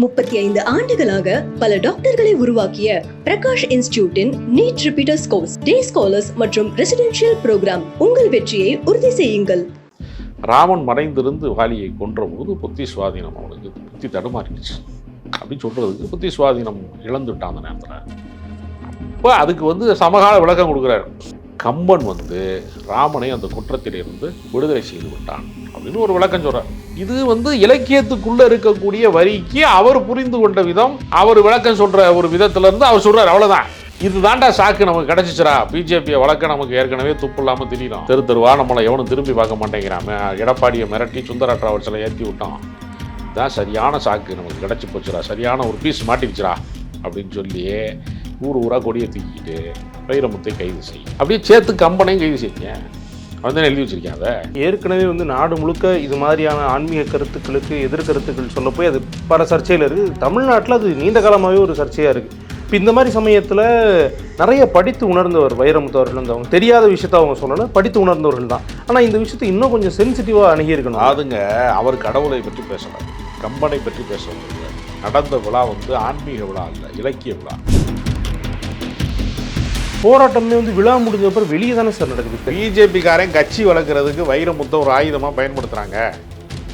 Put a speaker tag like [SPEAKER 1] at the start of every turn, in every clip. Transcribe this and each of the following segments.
[SPEAKER 1] 35 ஆண்டுகளாக பல டாக்டர்களை உருவாக்கிய பிரகாஷ் இன்ஸ்டிடியூட்டின் நீட் ரிப்பீட்டர்ஸ் கோர்ஸ், டே ஸ்காலர்ஸ் மற்றும் ரெசிடென்ஷியல் புரோகிராம். உங்கள் வெற்றியை உறுதி செய்யுங்கள்.
[SPEAKER 2] ராமன் மறைந்திருந்து வாலியை கொன்ற போது புத்தி சுவாதீனம் அவனுக்கு புத்தி தடுமாறிடுச்சு அப்படின்னு சொல்றதுக்கு புத்தி சுவாதீனம் இழந்துட்டான் அந்த நேரத்தில். இப்போ அதுக்கு சமகால விளக்கம் கொடுக்குறாரு. கம்பன் ராமனை அந்த குற்றத்திலிருந்து விடுதலை செய்து விட்டான் அப்படின்னு ஒரு விளக்கம் சொல்றார். இது இலக்கியத்துக்குள்ள இருக்கக்கூடிய வரிக்கு அவர் புரிந்து கொண்ட விதம், அவர் விளக்கம் சொல்ற ஒரு விதத்துல இருந்து அவர் சொல்றாரு. அவ்வளவுதான். இது தாண்டா சாக்கு நமக்கு கிடைச்சிச்சுரா. பிஜேபியை வளர்க்க நமக்கு ஏற்கனவே துப்பு இல்லாமல் திடீரும் தெரு தெருவா நம்மளை எவனும் திரும்பி பார்க்க மாட்டேங்கிறான். எடப்பாடியை மிரட்டி சுந்தரா டிராவல்ஸில் ஏற்றி விட்டோம். இதுதான் சரியான சாக்கு நமக்கு கிடைச்சி போச்சுரா, சரியான ஒரு பீஸ் மாட்டிடுச்சுரா அப்படின்னு சொல்லி ஊராக கொடியை தூக்கிட்டு வைரமுத்தை கைது செய்யும். அப்படியே சேர்த்து கம்பனையும் கைது செய்யுங்க. அவன் எழுதி வச்சிருக்காங்க.
[SPEAKER 3] ஏற்கனவே நாடு முழுக்க இது மாதிரியான ஆன்மீக கருத்துக்களுக்கு எதிர்கருத்துக்கள் சொல்ல போய் அது பல சர்ச்சையில் இருக்குது. தமிழ்நாட்டில் அது நீண்ட காலமாகவே ஒரு சர்ச்சையாக இருக்குது. இப்போ இந்த மாதிரி சமயத்தில் நிறைய படித்து உணர்ந்தவர் வைரமுத்து அவர்கள் அவங்க தெரியாத விஷயத்த அவங்க சொல்லலை, படித்து உணர்ந்தவர்கள் தான். ஆனால் இந்த விஷயத்தை இன்னும் கொஞ்சம் சென்சிட்டிவாக அணுகியிருக்கணும்.
[SPEAKER 2] அதுங்க அவர் கடவுளை பற்றி பேசலாம், கம்பனை பற்றி பேசலாம். நடந்த விழா ஆன்மீக விழா இல்லை, இலக்கிய விழா.
[SPEAKER 3] போராட்டமே விழா முடிஞ்ச அப்புறம் வெளியே தானே சார் நடக்குது.
[SPEAKER 2] பிஜேபிக்காரன் கட்சி வளர்க்குறதுக்கு வைரமுத்தை ஒரு ஆயுதமாக பயன்படுத்துகிறாங்க.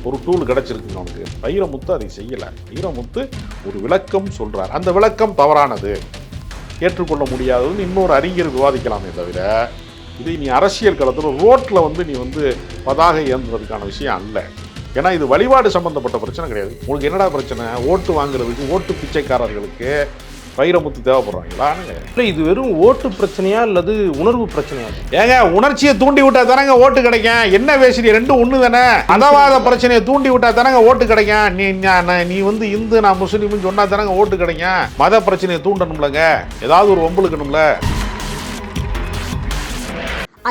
[SPEAKER 2] ஒரு டூல் கிடச்சிருக்குங்க அவனுக்கு. வைரமுத்து அதை செய்யலை. வைரமுத்து ஒரு விளக்கம் சொல்கிறார். அந்த விளக்கம் தவறானது, ஏற்றுக்கொள்ள முடியாததுன்னு இன்னொரு அறிஞர் விவாதிக்கலாமே தவிர இது நீ அரசியல் களத்தில் ரோட்டில் நீ பதாகை ஏந்துறதுக்கான விஷயம் அல்ல. ஏன்னா இது வழிபாடு சம்மந்தப்பட்ட பிரச்சனை கிடையாது. உங்களுக்கு என்னடா பிரச்சனை? ஓட்டு வாங்குறதுக்கு, ஓட்டு பிச்சைக்காரர்களுக்கு வைரமுத்து தேவைப்படுறாங்களா?
[SPEAKER 3] இல்லை, இது வெறும் ஓட்டு பிரச்சனையா அல்லது உணர்வு பிரச்சனையா?
[SPEAKER 2] ஏங்க, உணர்ச்சியை தூண்டி விட்டா தானங்க ஓட்டு கிடைக்கும். என்ன பேசுறீ? ரெண்டும் ஒன்று தானே. மதவாத பிரச்சனையை தூண்டி விட்டா தானங்க ஓட்டு கிடைக்கும். நீ இந்து நான் முஸ்லீம்னு சொன்னா தானங்க ஓட்டு கிடைக்கும். மத பிரச்சனையை தூண்டணும்லங்க, ஏதாவது ஒரு ஒம்புழுக்கணும்ல.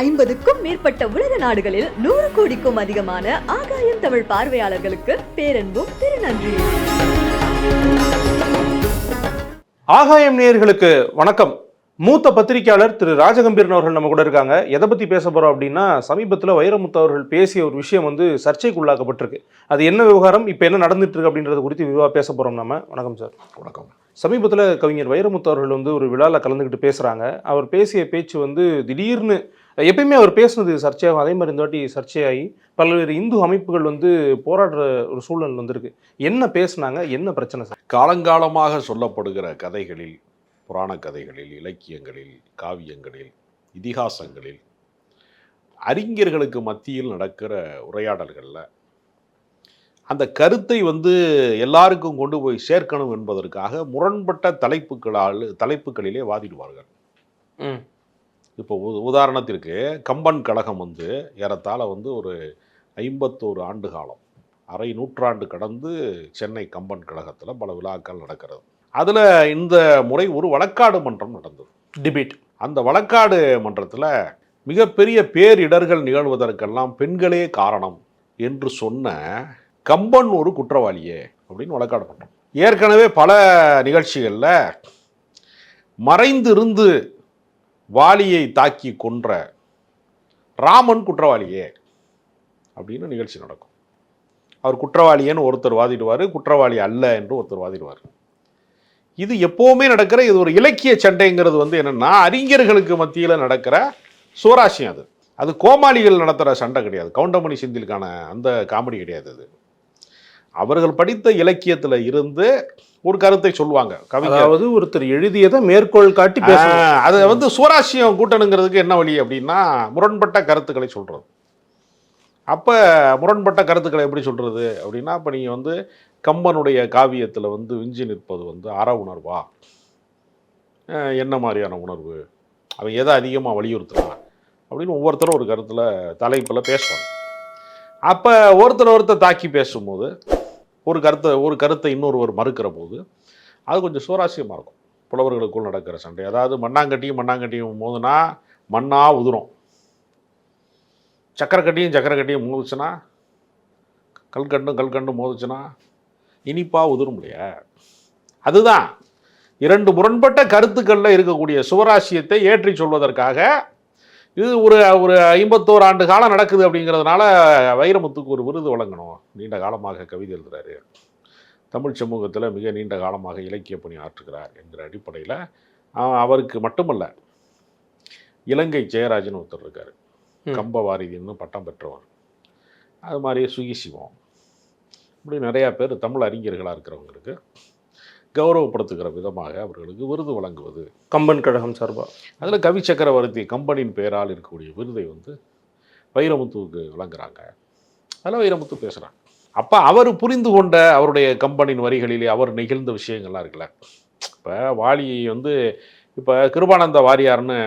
[SPEAKER 1] 50க்கும் மேற்பட்ட உலக நாடுகளில் 100 கோடிக்கும் அதிகமான ஆகாயம் தமிழ் பார்வையாளர்களுக்கு பேரன்பும் திருநன்றியும்.
[SPEAKER 3] ஆகாயம் நேயர்களுக்கு வணக்கம். மூத்த பத்திரிகையாளர் திரு ராஜகம்பீரன் அவர்கள் நம்ம கூட இருக்காங்க. எதை பற்றி பேச போகிறோம் அப்படின்னா, சமீபத்தில் வைரமுத்து அவர்கள் பேசிய ஒரு விஷயம் சர்ச்சைக்குள்ளாக்கப்பட்டிருக்கு. அது என்ன விவகாரம், இப்போ என்ன நடந்துட்டு இருக்கு அப்படின்றத குறித்து பேச போகிறோம் நம்ம. வணக்கம் சார்.
[SPEAKER 2] வணக்கம்.
[SPEAKER 3] சமீபத்தில் கவிஞர் வைரமுத்து அவர்கள் ஒரு விழாவில் கலந்துக்கிட்டு பேசுகிறாங்க. அவர் பேசிய பேச்சு திடீர்னு, எப்பயுமே அவர் பேசுனது சர்ச்சையாகும், அதே மாதிரி இந்த வாட்டி சர்ச்சையாகி பல்வேறு இந்து அமைப்புகள் போராடுற ஒரு சூழல் வந்திருக்கு. என்ன பேசுனாங்க, என்ன பிரச்சனை சார்?
[SPEAKER 2] காலங்காலமாக சொல்லப்படுகிற கதைகளில், புராண கதைகளில், இலக்கியங்களில், காவியங்களில், இதிகாசங்களில், அறிஞர்களுக்கு மத்தியில் நடக்கிற உரையாடல்களில் அந்த கருத்தை எல்லாருக்கும் கொண்டு போய் சேர்க்கணும் என்பதற்காக முரண்பட்ட தலைப்புகளிலே வாதிடுவார்கள். இப்போ உதாரணத்திற்கு கம்பன் கழகம் ஏறத்தாழ ஒரு 51 ஆண்டு காலம், அரை நூற்றாண்டு கடந்து சென்னை கம்பன் கழகத்தில் பல விழாக்கள் நடக்கிறது. அதில் இந்த முறை ஒரு வழக்காடு மன்றம் நடந்தது,
[SPEAKER 3] டிபேட். அந்த
[SPEAKER 2] வழக்காடு மன்றத்தில் மிகப்பெரிய பேரிடர்கள் நிகழ்வதற்கெல்லாம் பெண்களே காரணம் என்று சொன்ன கம்பன் ஒரு குற்றவாளியே அப்படின்னு வழக்காடு மன்றம். ஏற்கனவே பல நிகழ்ச்சிகளில் மறைந்திருந்து வாலியை தாக்கி கொன்ற ராமன் குற்றவாளியே அப்படின்னு நிகழ்ச்சி நடக்கும். அவர் குற்றவாளியேன்னு ஒருத்தர் வாதிடுவார், குற்றவாளி அல்ல என்று ஒருத்தர் வாதிடுவார். இது எப்போவுமே நடக்கிற, இது ஒரு இலக்கிய சண்டைங்கிறது என்னென்னா அறிஞர்களுக்கு மத்தியில் நடக்கிற சுவராசியம். அது கோமாளிகள் நடத்துகிற சண்டை கிடையாது, கவுண்டமணி செந்திலுக்கான அந்த காமெடி கிடையாது. அது அவர்கள் படித்த இலக்கியத்தில் இருந்து ஒரு கருத்தை சொல்லுவாங்க.
[SPEAKER 3] அதாவது ஒருத்தர் எழுதியதை மேற்கோள் காட்டி
[SPEAKER 2] அது சுவராசியம் கூட்டணுங்கிறதுக்கு என்ன வழி அப்படின்னா, முரண்பட்ட கருத்துக்களை சொல்கிறது. அப்போ முரண்பட்ட கருத்துக்களை எப்படி சொல்கிறது அப்படின்னா, இப்போ நீங்கள் கம்பனுடைய காவியத்தில் விஞ்சி நிற்பது அற உணர்வா, என்ன மாதிரியான உணர்வு, அவன் எதை அதிகமாக வலியுறுத்துறான் அப்படின்னு ஒவ்வொருத்தரும் ஒரு கருத்தில் தலைப்பில் பேசுவாங்க. அப்போ ஒருத்தர் தாக்கி பேசும்போது ஒரு கருத்தை இன்னொருவர் மறுக்கிற போது அது கொஞ்சம் சுவாரஸ்யமாக இருக்கும். புலவர்களுக்குள் நடக்கிற சண்டை, அதாவது மண்ணாங்கட்டியும் மோதுனா மண்ணா உதிரும், சக்கரக்கட்டியும் மோதுச்சுன்னா, கல்கண்டும் மோதுச்சுன்னா இனிப்பா உதிரும் இல்லையா? அதுதான் இரண்டு முரண்பட்ட கருத்துக்களில் இருக்கக்கூடிய சுவராசியத்தை ஏற்றி சொல்வதற்காக இது ஒரு 51 ஆண்டு காலம் நடக்குது அப்படிங்கிறதுனால வைரமுத்துக்கு ஒரு விருது வழங்கணும். நீண்ட காலமாக கவிதை எழுதுறாரு, தமிழ் சமூகத்தில் மிக நீண்ட காலமாக இலக்கிய பணி ஆற்றுகிறார் என்கிற அடிப்படையில் அவருக்கு மட்டுமல்ல, இலங்கை ஜெயராஜன் ஒருத்தர் இருக்கார், கம்பவாரிதின்னு பட்டம் பெற்றவர், அது மாதிரி சுகிசிவம், இப்படி நிறையா பேர் தமிழ் அறிஞர்களாக இருக்கிறவங்களுக்கு கௌரவப்படுத்துகிற விதமாக அவர்களுக்கு விருது வழங்குவது.
[SPEAKER 3] கம்பன் கழகம் சார்பாக
[SPEAKER 2] அதில் கவி சக்கரவர்த்தி கம்பனின் பெயரால் இருக்கக்கூடிய விருதை வந்து வைரமுத்துவுக்கு வழங்குறாங்க. அதில் வைரமுத்து பேசுகிறாங்க. அப்போ அவர் புரிந்து கொண்ட அவருடைய கம்பனின் வரிகளிலே அவர் நிகழ்ந்த விஷயங்கள்லாம் இருக்குல்ல. இப்போ வாலியை வந்து இப்போ கிருபானந்த வாரியார்னு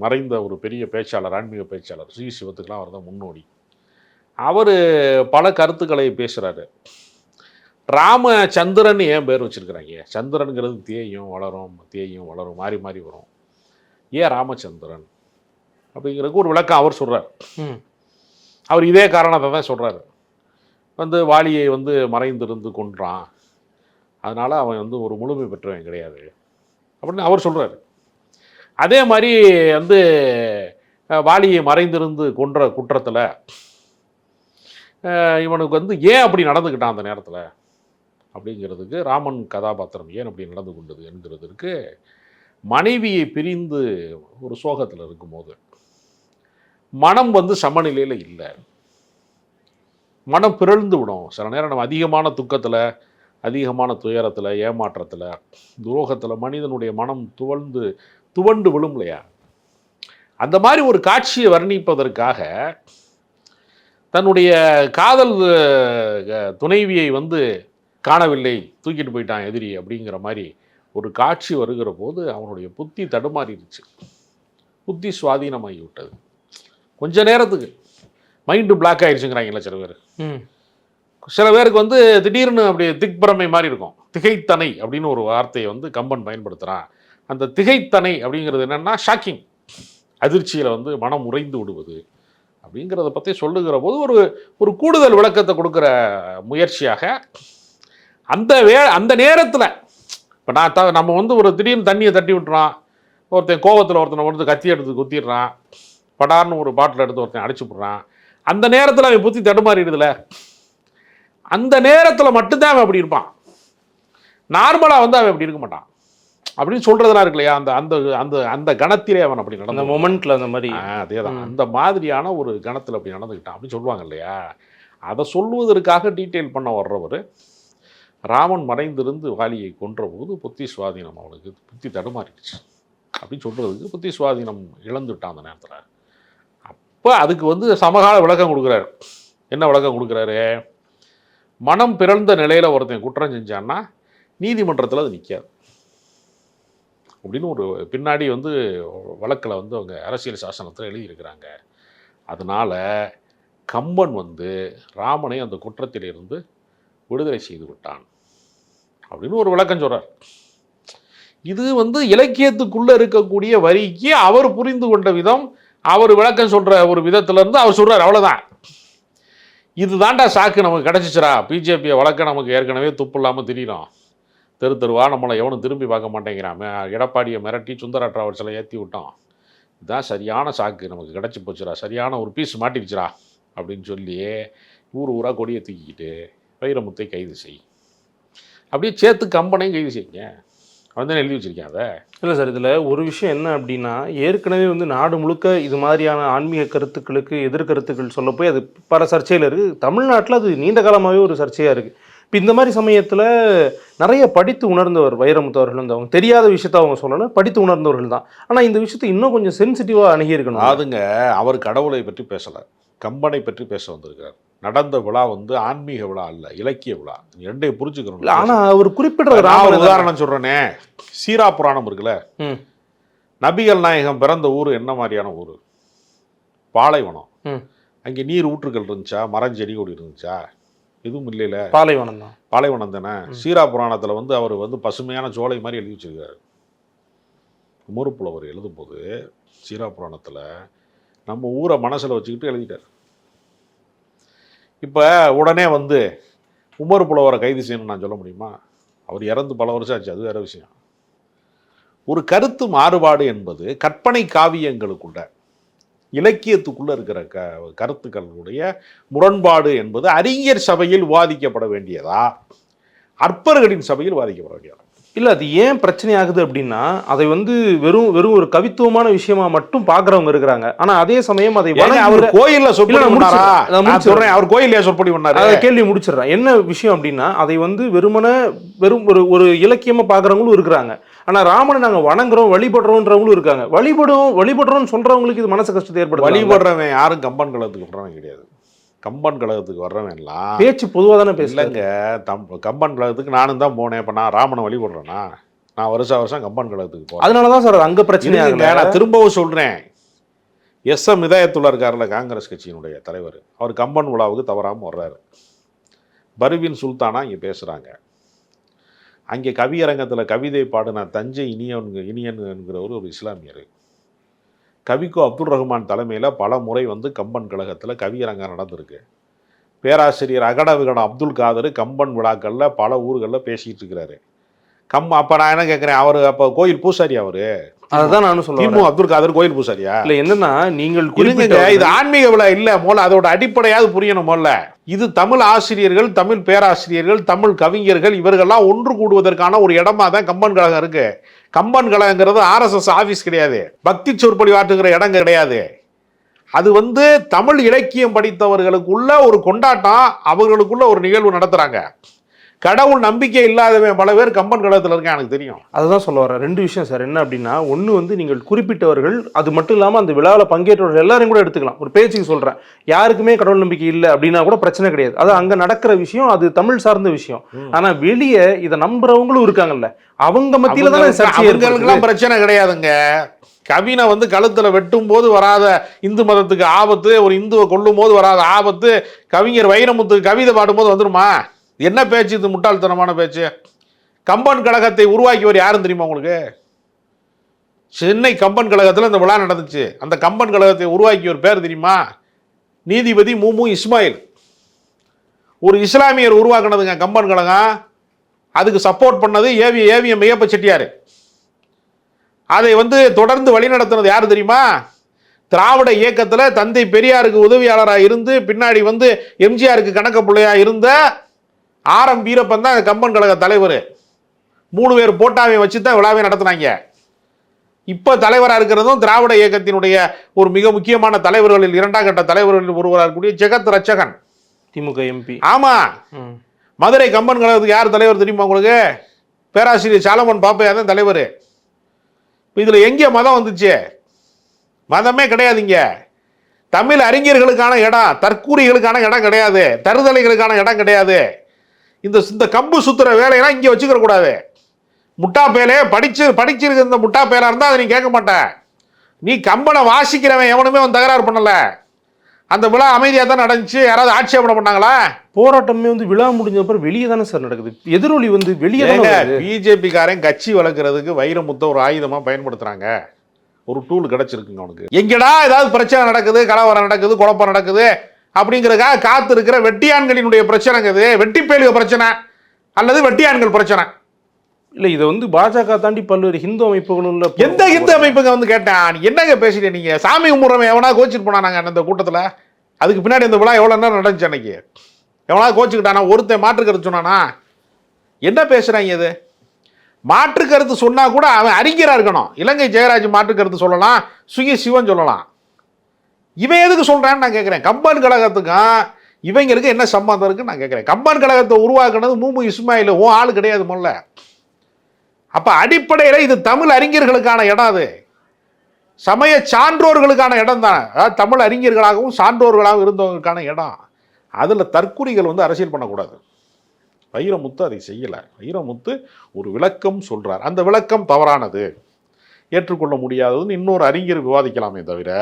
[SPEAKER 2] மறைந்த ஒரு பெரிய பேச்சாளர், ஆன்மீக பேச்சாளர், ஸ்ரீ சிவத்துக்கெலாம் அவர் தான் முன்னோடி. அவர் பல கருத்துக்களை பேசுகிறாரு. ராமச்சந்திரன் ஏன் பேர் வச்சுருக்கிறாங்க? சந்திரனுங்கிறது தேயும் வளரும் மாறி மாறி வரும். ஏன் ராமச்சந்திரன் அப்படிங்கிறதுக்கு ஒரு விளக்கம் அவர் சொல்கிறார். அவர் இதே காரணத்தை தான் சொல்கிறார். வந்து வாலியை வந்து மறைந்திருந்து கொன்றான், அதனால் அவன் வந்து ஒரு முழுமை பெற்றவன் கிடையாது அப்படின்னு அவர் சொல்கிறார். அதே மாதிரி வந்து வாலியை மறைந்திருந்து கொன்ற குற்றத்தில் இவனுக்கு வந்து ஏன் அப்படி நடந்துக்கிட்டான் அந்த நேரத்தில் அப்படிங்கிறதுக்கு, ராமன் கதாபாத்திரம் ஏன் அப்படி நடந்து கொண்டது என்கிறதுக்கு, மனைவியை பிரிந்து ஒரு சோகத்தில் இருக்கும்போது மனம் வந்து சமநிலையில் இல்லை, மனம் பிறழ்ந்து விடும். சில நேரம் நம்ம அதிகமான துக்கத்தில், அதிகமான துயரத்தில், ஏமாற்றத்தில், துரோகத்தில் மனிதனுடைய மனம் துவண்டு விழும் இல்லையா? அந்த மாதிரி ஒரு காட்சியை வர்ணிப்பதற்காக தன்னுடைய காதல் துணைவியை வந்து காணவில்லை, தூக்கிட்டு போயிட்டான் எதிரி அப்படிங்கிற மாதிரி ஒரு காட்சி வருகிற போது அவனுடைய புத்தி தடுமாறிடுச்சு, புத்தி சுவாதீனமாகி விட்டது. கொஞ்ச நேரத்துக்கு மைண்டு பிளாக் ஆயிடுச்சுங்கிறாங்கல்ல சில பேர். சில பேருக்கு வந்து திடீர்னு அப்படி திக்பிரமை மாதிரி இருக்கும். திகைத்தனை அப்படின்னு ஒரு வார்த்தையை வந்து கம்பன் பயன்படுத்துகிறான். அந்த திகைத்தனை அப்படிங்கிறது என்னென்னா ஷாக்கிங், அதிர்ச்சியில் வந்து மனம் உறைந்து விடுவது அப்படிங்கிறத பற்றி சொல்லுகிற போது ஒரு கூடுதல் விளக்கத்தை கொடுக்குற முயற்சியாக அந்த நேரத்தில் இப்போ நம்ம வந்து ஒரு திடீர்னு தண்ணியை தட்டி விட்டுறான், ஒருத்தன் கோவத்தில் ஒருத்தனை வந்து கத்தி எடுத்து குத்திடுறான், படார்னு ஒரு பாட்டில் எடுத்து ஒருத்தன் அடிச்சு விட்றான். அந்த நேரத்தில் அவன் புத்தி தடுமாறிடுதுல, அந்த நேரத்தில் மட்டும்தான் அவன் அப்படி இருப்பான். நார்மலாக வந்து அவன் அப்படி இருக்க மாட்டான் அப்படின்னு சொல்கிறதுலாம் இருக்கு இல்லையா? அந்த அந்த அந்த அந்த கணத்திலே அவன் அப்படி நடந்த
[SPEAKER 3] மொமெண்ட்டில் அந்த மாதிரி
[SPEAKER 2] அதே தான், அந்த மாதிரியான ஒரு கணத்தில் அப்படி நடந்துக்கிட்டான் அப்படின்னு சொல்லுவாங்க இல்லையா? அதை சொல்லுவதற்காக டீட்டெயில் பண்ண வர்றவர், ராமன் மறைந்திருந்து வாலியை கொன்ற போது புத்தி சுவாதீனம், அவனுக்கு புத்தி தடுமாறிடுச்சு அப்படின்னு சொல்கிறதுக்கு, புத்தி சுவாதீனம் இழந்துட்டான் அந்த நேரத்தில். அப்போ அதுக்கு வந்து சமகால விளக்கம் கொடுக்குறாரு. என்ன விளக்கம் கொடுக்குறாரு? மனம் பிறந்த நிலையில் ஒருத்தன் குற்றம் செஞ்சான்னா நீதிமன்றத்தில் அது நிற்காது அப்படின்னு ஒரு பின்னாடி வந்து வழக்கில் வந்து அவங்க அரசியல் சாசனத்தில் எழுதியிருக்கிறாங்க. அதனால் கம்பன் வந்து ராமனை அந்த குற்றத்திலிருந்து விடுதலை செய்து விட்டான் அப்படின்னு ஒரு விளக்கம் சொல்கிறார். இது வந்து இலக்கியத்துக்குள்ளே இருக்கக்கூடிய வரிக்கு அவர் புரிந்து கொண்ட விதம், அவர் விளக்கம் சொல்கிற ஒரு விதத்திலேருந்து அவர் சொல்கிறார். அவ்வளோதான், இது தாண்டா சாக்கு நமக்கு கிடச்சிச்சிரா, பிஜேபியை வழக்க நமக்கு ஏற்கனவே துப்பு இல்லாமல் தெரியணும், தெருவா நம்மளை எவனும் திரும்பி பார்க்க மாட்டேங்கிறான், எடப்பாடியை மிரட்டி சுந்தரா டிராவல்ஸில் ஏற்றி விட்டோம், இதுதான் சரியான சாக்கு நமக்கு கிடச்சி போச்சுரா, சரியான ஒரு பீஸ் மாட்டிடுச்சுரா அப்படின்னு சொல்லி ஊராக கொடியை தூக்கிக்கிட்டு வைரமுத்தை கைது செய், அப்படியே சேர்த்து கம்பனையும் கைது செய்யுங்க, அவன் தான் எழுதி வச்சிருக்கேன். அதை
[SPEAKER 3] இல்லை சார், இதில் ஒரு விஷயம் என்ன அப்படின்னா, ஏற்கனவே வந்து நாடு முழுக்க இது மாதிரியான ஆன்மீக கருத்துக்களுக்கு எதிர்கருத்துக்கள் சொல்ல போய் அது பல சர்ச்சையில் இருக்குது. தமிழ்நாட்டில் அது நீண்ட காலமாகவே ஒரு சர்ச்சையாக இருக்குது. இப்போ இந்த மாதிரி சமயத்தில் நிறைய படித்து உணர்ந்தவர் வைரமுத்து அவர்கள் வந்து, அவங்க தெரியாத விஷயத்த அவங்க சொல்லணும், படித்து உணர்ந்தவர்கள் தான். ஆனால் இந்த விஷயத்தை இன்னும் கொஞ்சம் சென்சிட்டிவாக அணுகியிருக்கணும்.
[SPEAKER 2] அதுங்க, அவர் கடவுளை பற்றி பேசலை, கம்பனை பற்றி பேச வந்திருக்கிறார். நடந்த விழா வந்து ஆன்மீக விழா அல்ல, இலக்கிய விழா. ரெண்டையும் புரிஞ்சுக்கணும்.
[SPEAKER 3] ஆனால் அவர் குறிப்பிட்ட
[SPEAKER 2] உதாரணம் சொல்கிறேனே, சீரா புராணம் இருக்குல்ல, நபிகள் நாயகம் பிறந்த ஊர் என்ன மாதிரியான ஊர்? பாலைவனம். அங்கே நீர் ஊற்றுகள் இருந்துச்சா, மரஞ்செடி கொடி இருந்துச்சா? எதுவும் இல்லைல்ல,
[SPEAKER 3] பாலைவனம் தான்.
[SPEAKER 2] பாலைவனம் தானே. சீரா புராணத்தில் வந்து அவர் வந்து பசுமையான சோலை மாதிரி எழுதி வச்சிருக்காரு. குமரப்புலவர் எழுதும்போது சீரா புராணத்தில் நம்ம ஊரை மனசில் வச்சுக்கிட்டு எழுதிட்டார். இப்போ உடனே வந்து உமர் புலவரை கைது செய்யணும்னு நான் சொல்ல முடியுமா? அவர் இறந்து பல வருஷம் ஆச்சு, அது வேறு விஷயம். ஒரு கருத்து மாறுபாடு என்பது கற்பனை காவியங்களுக்குள்ள, இலக்கியத்துக்குள்ளே இருக்கிற கருத்துக்களுடைய முரண்பாடு என்பது அறிஞர் சபையில் விவாதிக்கப்பட வேண்டியதா, அற்பர்களின் சபையில் வாதிக்கப்பட வேண்டியது.
[SPEAKER 3] இல்லை, அது ஏன் பிரச்சனை ஆகுது அப்படின்னா, அதை வந்து வெறும் ஒரு கவித்துவமான விஷயமா மட்டும் பார்க்குறவங்க இருக்கிறாங்க. ஆனால் அதே சமயம் அதை
[SPEAKER 2] அவர் கோயிலில் சொற்பொழி பண்ணாரா? நான் சொல்கிறேன், அவர் கோயிலே சொற்பொழி பண்ணாரு.
[SPEAKER 3] அதை கேள்வி முடிச்சிடுறேன். என்ன விஷயம் அப்படின்னா, அதை வந்து வெறும் ஒரு இலக்கியமாக பார்க்குறவங்களும் இருக்கிறாங்க. ஆனால் ராமனை நாங்கள் வணங்குறோம் வழிபடுறோன்றவங்களும் இருக்காங்க. வழிபடுறோம்னு சொல்கிறவங்களுக்கு இது மனசு கஷ்டத்தை ஏற்படுது.
[SPEAKER 2] வழிபடுறவன் யாரும் கம்பன் கழகத்துக்கு வர்றவன் கிடையாது. கம்பன் கழகத்துக்கு வர்றவன்லாம்
[SPEAKER 3] பேச்சு பொதுவாக தானே பேசலங்க.
[SPEAKER 2] கம்பன் கழகத்துக்கு நானும் தான் போனேன். இப்போ நான் ராமனை வழிபடுறேன்னா நான் வருஷம் கம்பன் கழகத்துக்கு போனேன்.
[SPEAKER 3] அதனால தான் சார் அங்கே பிரச்சனை ஆகல.
[SPEAKER 2] நான் திரும்பவும் சொல்கிறேன், எஸ்.எம். இதயத்துல்லா இருக்கார்ல, காங்கிரஸ் கட்சியினுடைய தலைவர், அவர் கம்பன் விழாவுக்கு தவறாமல் வர்றாரு. பர்வீன் சுல்தானா இங்கே பேசுகிறாங்க. அங்கே கவியரங்கத்தில் கவிதை பாடின தஞ்சை இனியன் என்கிறவர் ஒரு இஸ்லாமியர். கவிக்கோ அப்துல் ரஹ்மான் தலைமையில் பல முறை வந்து கம்பன் கழகத்தில் கவியரங்கம் நடந்திருக்கு. பேராசிரியர் அகட விகடம் அப்துல் காதர் கம்பன் விழாக்களில் பல ஊர்களில் பேசிகிட்டு இருக்கிறாரு. அப்போ நான் என்ன கேட்குறேன், அவர் அப்போ கோயில் பூசாரி அவர்?
[SPEAKER 3] அதுதான் நானும் சொல்லுவேன்.
[SPEAKER 2] அப்துல் காதர் கோயில் பூசாரியா?
[SPEAKER 3] இல்லை, என்னன்னா நீங்கள்
[SPEAKER 2] குறிப்பிட்ட இது ஆன்மீக விழா இல்லை. முதல்ல அதோட அடிப்படையாவது புரியணும். முதல்ல இது தமிழ் ஆசிரியர்கள், தமிழ் பேராசிரியர்கள், தமிழ் கவிஞர்கள் இவர்கள்லாம் ஒன்று கூடுவதற்கான ஒரு இடமா தான் கம்பன் கழகம் இருக்கு. கம்பன் கழகங்கிறது ஆர்எஸ்எஸ் ஆஃபீஸ் கிடையாது, பக்தி சொற்பொழி ஆற்றுகிற இடம் கிடையாது. அது வந்து தமிழ் இலக்கியம் படித்தவர்களுக்குள்ள ஒரு கொண்டாட்டம், அவர்களுக்குள்ள ஒரு நிகழ்வு நடத்துறாங்க. கடவுள் நம்பிக்கை இல்லாதவன் பல பேர் கம்பன் கழகத்தில் இருக்கேன், எனக்கு தெரியும்.
[SPEAKER 3] அதுதான் சொல்ல வரேன். ரெண்டு விஷயம் சார். என்ன அப்படின்னா, ஒன்று வந்து நீங்கள் குறிப்பிட்டவர்கள், அது மட்டும் இல்லாமல் அந்த விழாவில் பங்கேற்றவர்கள் எல்லாரையும் கூட எடுத்துக்கலாம். ஒரு பேச்சுக்கு சொல்கிறேன், யாருக்குமே கடவுள் நம்பிக்கை இல்லை அப்படின்னா கூட பிரச்சனை கிடையாது. அது அங்கே நடக்கிற விஷயம், அது தமிழ் சார்ந்த விஷயம். ஆனால் வெளியே இதை நம்புறவங்களும் இருக்காங்கல்ல, அவங்க மத்தியில தான்
[SPEAKER 2] பிரச்சனை கிடையாதுங்க. கவினை வந்து கழுத்தில் வெட்டும் போது வராத இந்து மதத்துக்கு ஆபத்து, ஒரு இந்துவை கொல்லும் போது வராத ஆபத்து கவிஞர் வைரமுத்துக்கு கவிதை பாடும்போது வந்துருமா? என்ன பேச்சு இது? முட்டாள்தனமான பேச்சு. கம்பன் கழகத்தை உருவாக்கியவர் யாரும் தெரியுமா உங்களுக்கு? சென்னை கம்பன் கழகத்தில் இந்த விழா நடந்துச்சு. அந்த கம்பன் கழகத்தை உருவாக்கியவர் பேர் தெரியுமா? நீதிபதி மூமு இஸ்மாயில். ஒரு இஸ்லாமியர் உருவாக்குனதுங்க கம்பன் கழகம். அதுக்கு சப்போர்ட் பண்ணது ஏவிஎம் ஐயப்ப செட்டியார். அதை வந்து தொடர்ந்து வழிநடத்தினது யார் தெரியுமா? திராவிட இயக்கத்தில் தந்தை பெரியாருக்கு உதவியாளராக இருந்து பின்னாடி வந்து எம்ஜிஆருக்கு கணக்க பிள்ளையா இருந்த ஆர்.எம். வீரப்பன் தான் கம்பன் கழக தலைவர். 3 பேர் போட்டாவை வச்சு தான் விழாவை நடத்தினாங்க. இப்போ தலைவராக இருக்கிறதும் திராவிட இயக்கத்தினுடைய ஒரு மிக முக்கியமான தலைவர்களில் 2ஆம் கட்ட தலைவர்களில் ஒருவராக கூடிய ஜெகத் ரட்சகன்,
[SPEAKER 3] திமுக எம்பி.
[SPEAKER 2] ஆமா, மதுரை கம்பன் கழகத்துக்கு யார் தலைவர் தெரியுமா உங்களுக்கு? பேராசிரியர் சாலமன் பாப்பையா தான் தலைவர். இதில் எங்கே மதம் வந்துச்சு? மதமே கிடையாதுங்க. தமிழ் அறிஞர்களுக்கான இடம், தற்கூரிகளுக்கான இடம் கிடையாது, தருதலைகளுக்கான இடம் கிடையாது. இந்த கம்பு சுத்துற வேலையெல்லாம் இங்கே வச்சுக்கிற கூடாது. முட்டா பேலே படிச்சிருக்க இந்த முட்டா பேலா இருந்தால் அதை நீ கேட்க மாட்டேன். நீ கம்பனை வாசிக்கிறவன் எவனுமே அவன் தகராறு பண்ணல. அந்த விழா அமைதியாக தான் நடந்துச்சு. யாராவது ஆட்சேபனை பண்ணாங்களா?
[SPEAKER 3] போராட்டமே வந்து விழா முடிஞ்ச அப்புறம் வெளியே தானே சார் நடக்குது. எதிரொலி வந்து வெளியே.
[SPEAKER 2] பிஜேபிக்காரன் கட்சி வளர்க்கறதுக்கு வைரமுத்த ஒரு ஆயுதமாக பயன்படுத்துறாங்க. ஒரு டூல் கிடைச்சிருக்குங்க அவனுக்கு. எங்கடா ஏதாவது பிரச்சனை நடக்குது, கலவரம் நடக்குது, குழப்பம் நடக்குது அப்படிங்கிறதுக்காக காத்து இருக்கிற வெட்டியான்களினுடைய பிரச்சனைங்கிறது வெட்டிப்பேலுக பிரச்சனை அல்லது வெட்டியான்கள் பிரச்சனை
[SPEAKER 3] இல்லை. இதை வந்து பாஜக தாண்டி பல்வேறு ஹிந்து அமைப்புகளும் இல்லை.
[SPEAKER 2] எந்த ஹிந்து அமைப்புங்க வந்து கேட்டேன், என்னங்க பேசுறீங்க நீங்க? சாமி கும்பிட்றவன் எவனா கோச்சிட்டு போனாங்க அந்த கூட்டத்தில்? அதுக்கு பின்னாடி இந்த விழா எவ்வளோ நேரம் நடந்துச்சு அன்னைக்கு? எவனா கோச்சுக்கிட்டானா? ஒருத்தன் மாற்று கருத்து சொன்னானா? என்ன பேசுறாங்க? இது மாற்று கருத்து சொன்னா கூட அவன் அறிஞராக இருக்கணும். இலங்கை ஜெயராஜ் மாற்று கருத்து சொல்லலாம், சுகி சிவன் சொல்லலாம். இவன் எதுக்கு சொல்றான்னு நான் கேட்குறேன். கம்பன் கழகத்துக்கும் இவங்களுக்கு என்ன சம்பந்தம் இருக்குன்னு நான் கேட்குறேன். கம்பன் கழகத்தை உருவாக்குனது மூமு இஸ்மாயில், ஓ ஆள் கிடையாது முதல்ல. அப்போ அடிப்படையில் இது தமிழ் அறிஞர்களுக்கான இடம், அது சமய சான்றோர்களுக்கான இடம் தான். அதாவது தமிழ் அறிஞர்களாகவும் சான்றோர்களாகவும் இருந்தவங்களுக்கான இடம். அதில் தற்குறிகள் வந்து அரசியல் பண்ணக்கூடாது. வைரமுத்து அதை செய்யலை. வைரமுத்து ஒரு விளக்கம் சொல்கிறார். அந்த விளக்கம் தவறானது, ஏற்றுக்கொள்ள முடியாததுன்னு இன்னொரு அறிஞர் விவாதிக்கலாமே தவிர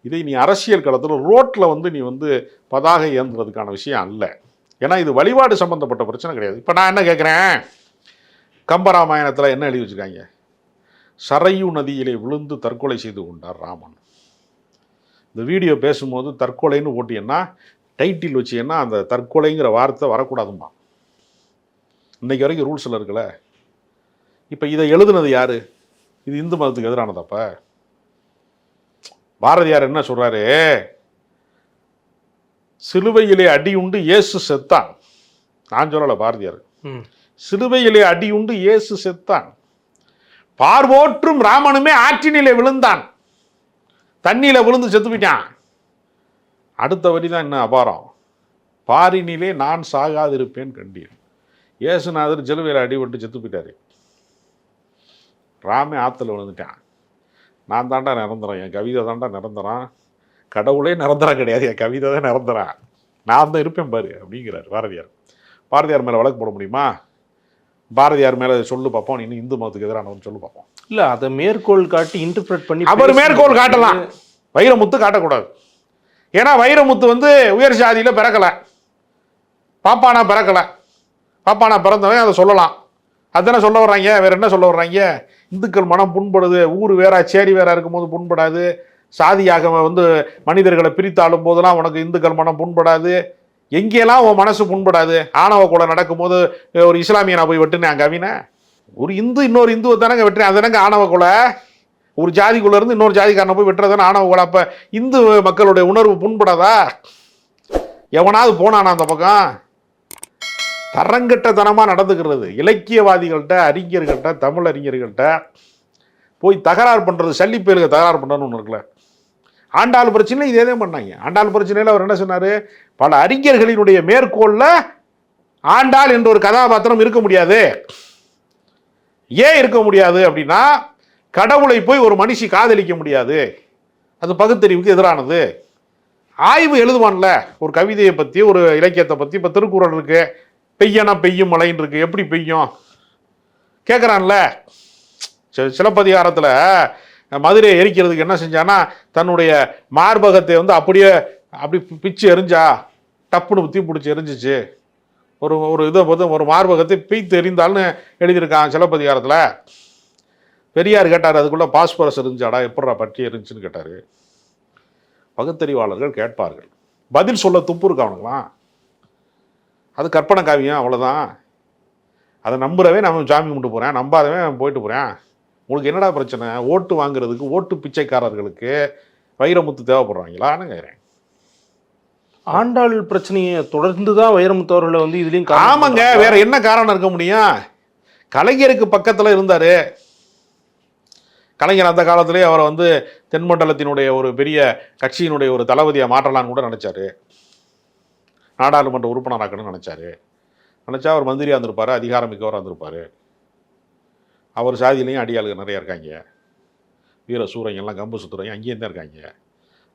[SPEAKER 2] இதை நீ அரசியல் களத்தில் ரோட்டில் வந்து நீ வந்து பதாகை ஏந்துறதுக்கான விஷயம் அல்ல. ஏன்னா இது வழிபாடு சம்பந்தப்பட்ட பிரச்சனை கிடையாது. இப்போ நான் என்ன கேட்குறேன், கம்பராமாயணத்தில் என்ன எழுதி வச்சுருக்காங்க? சரையு நதியிலே விழுந்து தற்கொலை செய்து கொண்டார் ராமன். இந்த வீடியோ பேசும்போது தற்கொலைன்னு போட்டியன்னா, டைட்டில் வச்சிங்கன்னா அந்த தற்கொலைங்கிற வார்த்தை வரக்கூடாதுமா. இன்னைக்கு வரைக்கும் ரூல்ஸில் இருக்குல்ல. இப்போ இதை எழுதுனது யார்? இது இந்து மதத்துக்கு எதிரானதப்ப? பாரதியார் என்ன சொல்றாரு? சிலுவையிலே அடி உண்டு இயேசு செத்தான். நான் சொல்லலை, பாரதியார். சிலுவையிலே அடியுண்டு இயேசு செத்தான். பார்வோற்றும் ராமனுமே ஆற்றினிலே விழுந்தான், தண்ணியில விழுந்து செத்து போயிட்டான். அடுத்த வரிதான் என்ன அபாரம், பாரினிலே நான் சாகாதிருப்பேன் கண்டீர். இயேசுநாதர் சிலுவையில் அடிபட்டு செத்து போயிட்டாரு, ராமே ஆற்றுல விழுந்துட்டான். நான் தாண்டா நிரந்தரம், என் கவிதை தாண்டா நிரந்தரம், கடவுளே நிரந்தரம் கிடையாது, என் கவிதை தான் நிரந்தரம், நான் தான் இருப்பேன் பாரு அப்படிங்கிறார் பாரதியார். பாரதியார் மேலே வழக்கு போட முடியுமா? பாரதியார் மேலே சொல்லு பார்ப்போம், இன்னும் இந்து மதத்துக்கு எதிரானவன் சொல்லு பார்ப்போம்.
[SPEAKER 3] இல்லை, அதை மேற்கோள் காட்டி இன்டர்பிரட் பண்ணி
[SPEAKER 2] அவர் மேற்கோள் காட்டலாம், வைரமுத்து காட்டக்கூடாது. ஏன்னா வைரமுத்து வந்து உயர் சாதியில் பிறக்கலை, பாப்பானா பிறக்கலை, பாப்பானா பிறந்தவன் அதை சொல்லலாம். அதுதானே சொல்ல வர்றாங்க, வேற என்ன சொல்ல வர்றாங்க? இந்துக்கள் மனம் புண்படுது, ஊர் வேற சேரி வேற இருக்கும்போது புண்படாது, சாதியாக வந்து மனிதர்களை பிரித்தாளும் போதெல்லாம் உனக்கு இந்துக்கள் மனம் புண்படாது, எங்கேயெல்லாம் உன் மனசு புண்படாது. ஆணவ கொலை நடக்கும்போது ஒரு இஸ்லாமியனை போய் வெட்டுனேன் கவினை, ஒரு இந்து இன்னொரு இந்துவை தானங்க வெட்டுறேன், அது தானங்க ஆணவ கொலை. ஒரு ஜாதிக்குள்ள இருந்து இன்னொரு ஜாதிக்காரனை போய் வெட்டுறதானே ஆணவ கொலை. அப்போ இந்து மக்களுடைய உணர்வு புண்படாதா? எவனாவது போனானா அந்த பக்கம்? தரங்கட்டத்தனமாக நடந்துக்கிறது. இலக்கியவாதிகள்கிட்ட, அறிஞர்கள்ட்ட, தமிழ் அறிஞர்கள்ட்ட போய் தகராறு பண்ணுறது, சல்லிப்பேலுக்கு தகராறு பண்ணுறன்னு ஒன்று இருக்குல்ல. ஆண்டாள் பிரச்சனை இதே தான் பண்ணாங்க. ஆண்டாள் பிரச்சனையில் அவர் என்ன சொன்னார், பல அறிஞர்களினுடைய மேற்கோளில் ஆண்டாள் என்ற ஒரு கதாபாத்திரம் இருக்க முடியாது. ஏன் இருக்க முடியாது அப்படின்னா, கடவுளை போய் ஒரு மனுஷி காதலிக்க முடியாது, அது பகுத்தறிவுக்கு எதிரானது. ஆய்வு எழுதுவான்ல ஒரு கவிதையை பற்றி, ஒரு இலக்கியத்தை பற்றி. இப்போ திருக்குறள் இருக்கு, பெய்யனா பெய்யும் மழைன்னு இருக்கு, எப்படி பெய்யும் கேட்குறான்ல. சிலப்பதிகாரத்தில் மதுரையை எரிக்கிறதுக்கு என்ன செஞ்சான்னா, தன்னுடைய மார்பகத்தை வந்து அப்படியே அப்படி பிச்சு எரிஞ்சா, டப்புன்னு தீ பிடிச்சி எரிஞ்சிச்சு. ஒரு இதை பார்த்து ஒரு மார்பகத்தை பீத்து எரிந்தால்னு எழுதியிருக்கான் சிலப்பதிகாரத்தில். பெரியார் கேட்டார், அதுக்குள்ளே பாஸ்பரஸ் இருந்துச்சாடா, எப்படா பற்றி இருந்துச்சுன்னு கேட்டார். பகுத்தறிவாளர்கள் கேட்பார்கள், பதில் சொல்ல துப்பு இருக்கு அவனுங்களாம். அது கற்பனை காவியம், அவ்வளோதான். அதை நம்புறவே நம்ம சாமி கும்பிட்டு போகிறேன், நம்பாதவே போயிட்டு போகிறேன். உங்களுக்கு என்னடா பிரச்சனை? ஓட்டு வாங்குறதுக்கு, ஓட்டு பிச்சைக்காரர்களுக்கு வைரமுத்து தேவைப்படுறாங்களான்னு கேட்குறேன்.
[SPEAKER 3] ஆண்டாள் பிரச்சனையை தொடர்ந்து தான் வைரமுத்து அவர்களை வந்து இதுலேயும்.
[SPEAKER 2] ஆமாங்க, வேற என்ன காரணம் இருக்க முடியும்? கலைஞருக்கு பக்கத்தில் இருந்தார். கலைஞர் அந்த காலத்திலே அவரை வந்து தென்மண்டலத்தினுடைய ஒரு பெரிய கட்சியினுடைய ஒரு தளபதியை மாற்றலான்னு கூட நினச்சாரு, நாடாளுமன்ற உறுப்பினராக்கணும்னு நினச்சா அவர் மந்திரியாக இருந்திருப்பார், அதிகாரம் மிக்கவராக இருந்திருப்பார். அவர் சாதியிலையும் அடியாளுங்க நிறையா இருக்காங்க, வீர சூரைங்கெல்லாம் கம்பு சுத்துறவங்க அங்கேயும் தான் இருக்காங்க.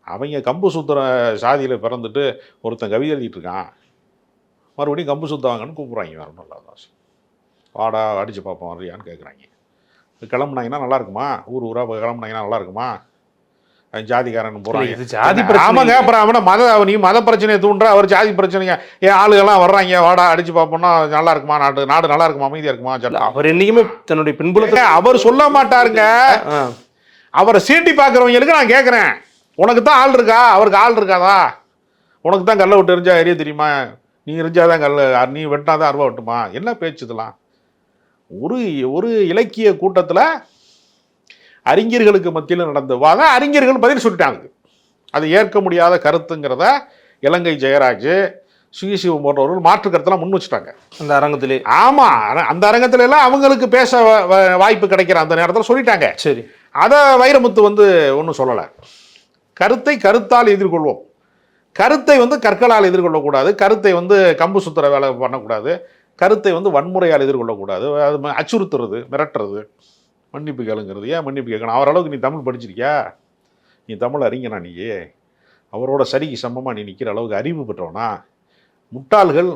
[SPEAKER 2] அவங்க கம்பு சுத்துற சாதியில் பிறந்துட்டு ஒருத்தன் கவிதை எழுதிட்டு இருக்கான், மறுபடியும் கம்பு சுற்றுவாங்கன்னு கூப்பிட்றாங்க. வேறு ஒன்றும் இல்லாத வாடா அடித்து பார்ப்போம் வர்றியான்னு கேட்குறாங்க. கிளம்புனாங்கன்னா நல்லா இருக்குமா? ஊராக கிளம்புனாங்கன்னா நல்லா இருக்குமா? ஜாதிக்காரன் போகிறாங்க. ஆமாங்க, அப்புறம் அவனை நீ மத பிரச்சனையை தூண்டுற, அவர் ஜாதி பிரச்சனைங்க. ஏன் ஆளுகள்லாம் வர்றாங்க, வாடா அடிச்சு பார்ப்போம்னா நல்லா இருக்குமா? நாடு நல்லா இருக்குமா? அமைதியாக இருக்குமா?
[SPEAKER 3] அவர் என்னைக்குமே தன்னுடைய பின்புலத்தை
[SPEAKER 2] அவர் சொல்ல மாட்டாருங்க. அவரை சீட்டி பார்க்குறவங்களுக்கு நான் கேட்குறேன், உனக்கு தான் ஆள் இருக்கா, அவருக்கு ஆள் இருக்காதா? உனக்கு தான் கல்லை விட்டு எரிஞ்சா எரிய தெரியுமா? நீ எரிஞ்சாதான் கல், நீ வெட்டினாதான் அருவா வெட்டுமா? என்ன பேச்சு இதெல்லாம்? ஒரு இலக்கிய கூட்டத்தில் அறிஞர்களுக்கு மத்தியில் நடந்த வாதம், அறிஞர்கள் பதில் சொல்லிட்டாங்க. அது ஏற்க முடியாத கருத்துங்கிறத இலங்கை ஜெயராஜ், சுகிசிவம் போன்றவர்கள் மாற்று கருத்தெல்லாம் முன் வச்சுட்டாங்க
[SPEAKER 3] அந்த அரங்கத்திலே.
[SPEAKER 2] ஆமாம், அந்த அரங்கத்துல எல்லாம் அவங்களுக்கு பேச வாய்ப்பு கிடைக்கிற அந்த நேரத்தில் சொல்லிட்டாங்க.
[SPEAKER 3] சரி,
[SPEAKER 2] அதை வைரமுத்து வந்து ஒன்றும் சொல்லலை. கருத்தை கருத்தால் எதிர்கொள்வோம், கருத்தை வந்து கற்களால் எதிர்கொள்ளக்கூடாது, கருத்தை வந்து கம்பு சுத்துற வேலை பண்ணக்கூடாது, கருத்தை வந்து வன்முறையால் எதிர்கொள்ளக்கூடாது, அது அச்சுறுத்துறது, மிரட்டுறது, மன்னிப்பு கேளுங்கிறது. ஏன் மன்னிப்பு கேட்கணும்? அவரளவுக்கு நீ தமிழ் படிச்சிருக்கியா? நீ தமிழ் அறிஞனா? நீ அவரோட சரிக்கு சமமாக நீ நிற்கிற அளவுக்கு அறிவு பெற்றவனா? முட்டாள்கள்,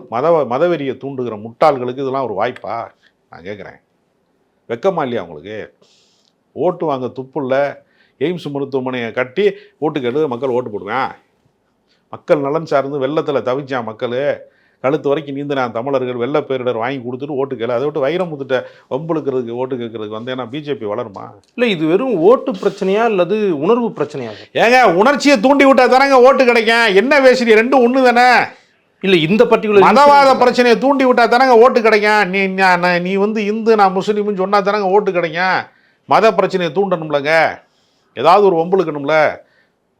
[SPEAKER 2] மதவெறியை தூண்டுகிற முட்டாள்களுக்கு இதெல்லாம் ஒரு வாய்ப்பா? நான் கேட்குறேன், வெக்கமா இல்லையா உங்களுக்கு? ஓட்டு வாங்க துப்புள்ள எய்ம்ஸ் மருத்துவமனையை கட்டி ஓட்டு கேட்டு மக்கள் ஓட்டு போடுவேன். மக்கள் நலன் சார்ந்து வெள்ளத்தில் தவிச்சான் மக்கள், கழுத்து வரைக்கும் நீந்தினான் தமிழர்கள், வெள்ள பேரிடர் வாங்கி கொடுத்துட்டு ஓட்டு கேளு. அதை விட்டு வைரமுத்துட்ட வம்புழுக்கிறதுக்கு ஓட்டு கேட்கறதுக்கு வந்து ஏன்னா பிஜேபி வளருமா?
[SPEAKER 3] இல்லை, இது வெறும் ஓட்டு பிரச்சனையா அல்லது உணர்வு பிரச்சனையா?
[SPEAKER 2] ஏங்க, உணர்ச்சியை தூண்டி விட்டா தானங்க ஓட்டு கிடைக்கும். என்ன பேசுறீங்க? ரெண்டும் ஒன்று தானே.
[SPEAKER 3] இல்லை, இந்த பர்டிகுலர்
[SPEAKER 2] மதவாத பிரச்சனையை தூண்டி விட்டா தானங்க ஓட்டு கிடைக்கும். நீ வந்து இந்து, நான் முஸ்லீம்னு சொன்னா தானங்க ஓட்டு கிடைக்கும். மத பிரச்சனையை தூண்டணும்லங்க, ஏதாவது ஒரு வம்புழுக்கணும்ல.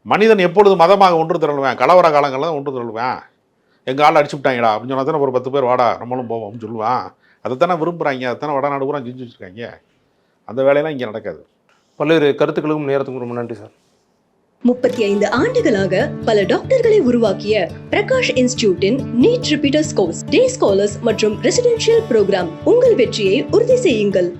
[SPEAKER 2] மனிதன் எப்பொழுது மதமாக ஒன்று திரளுவேன்? கலவர காலங்களில் ஒன்று திரளுவேன். எங்கள் ஆள் அடிச்சு விட்டாங்கடா அப்படின்னு சொன்னா தானே ஒரு 10 பேர் வாடா நம்மளும் போவோம்னு சொல்லுவான். அதைத்தானே விரும்புகிறாங்க, அதைத்தானே வடநாடு பூரா செஞ்சு வச்சுருக்காங்க. அந்த வேலையெல்லாம் இங்கே நடக்காது.
[SPEAKER 3] பல்வேறு கருத்துக்களுக்கும் நேரத்துக்கும் ரொம்ப நன்றி சார்.
[SPEAKER 1] 35 ஆண்டுகளாக பல டாக்டர்களை உருவாக்கிய பிரகாஷ் இன்ஸ்டிடியூட்டின் நீட் ரிப்பீட்டர்ஸ் கோர்ஸ், டே ஸ்காலர்ஸ் மற்றும் ரெசிடென்ஷியல் ப்ரோக்ராம். உங்கள் வெற்றியை உறுதி செய்யுங்கள்.